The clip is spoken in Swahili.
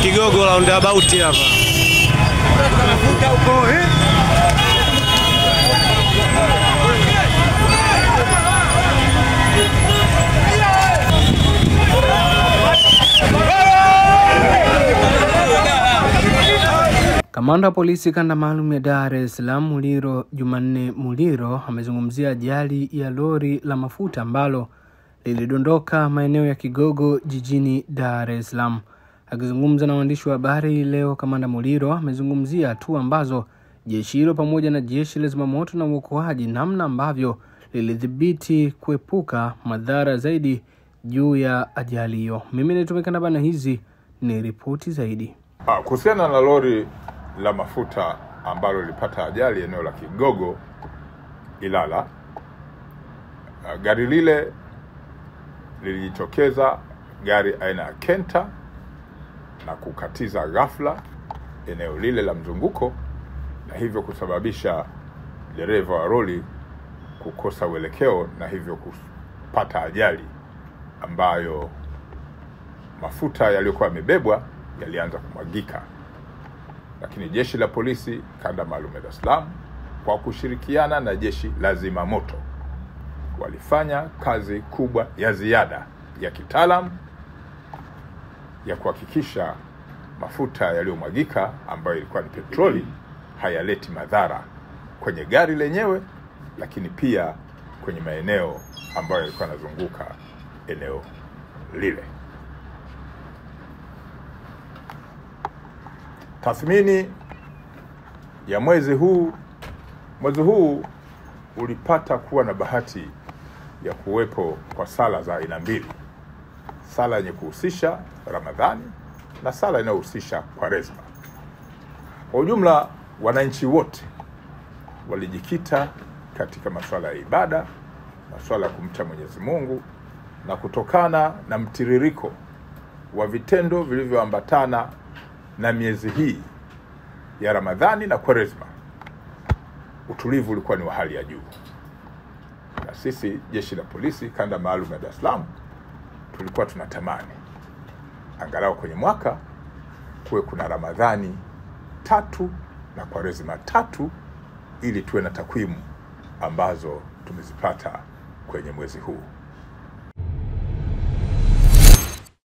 Kigogo roundabout hapa. Tunavuta huko Kamanda wa polisi kanda maalum ya Dar es Salaam Muliro Jumanne Muliro amezungumzia ajali ya lori la mafuta ambalo lilidondoka maeneo ya Kigogo jijini Dar es Salaam. Akizungumza na waandishi wa habari leo, Kamanda Muliro amezungumzia hatua ambazo jeshi hilo pamoja na jeshi la zimamoto na uokoaji namna ambavyo lilidhibiti kuepuka madhara zaidi juu ya ajali hiyo. Mimi nitumekana bana, hizi ni ripoti zaidi. Kuhusiana na lori la mafuta ambalo lilipata ajali eneo la Kigogo Ilala, gari lile lilijitokeza, gari aina ya Kenta, na kukatiza ghafla eneo lile la mzunguko, na hivyo kusababisha dereva wa lori kukosa uelekeo na hivyo kupata ajali ambayo mafuta yaliyokuwa yamebebwa yalianza kumwagika. Lakini jeshi la polisi kanda maalum ya Dar es Salaam kwa kushirikiana na jeshi la zimamoto walifanya kazi kubwa ya ziada ya kitaalamu ya kuhakikisha mafuta yaliyomwagika ambayo ilikuwa ni petroli hayaleti madhara kwenye gari lenyewe, lakini pia kwenye maeneo ambayo yalikuwa yanazunguka eneo lile. Tathmini ya mwezi huu ulipata kuwa na bahati ya kuwepo kwa sala za aina mbili: sala yenye kuhusisha Ramadhani na sala inayohusisha Kwaresma. Kwa ujumla, wananchi wote walijikita katika masuala ya ibada, masuala ya kumcha Mwenyezi Mungu, na kutokana na mtiririko wa vitendo vilivyoambatana na miezi hii ya Ramadhani na Kwaresma, utulivu ulikuwa ni wa hali ya juu. Na sisi jeshi la polisi kanda maalum ya Dar es Salaam tulikuwa tunatamani angalau kwenye mwaka kuwe kuna Ramadhani 3 na Kwaresma 3 ili tuwe na takwimu ambazo tumezipata kwenye mwezi huu.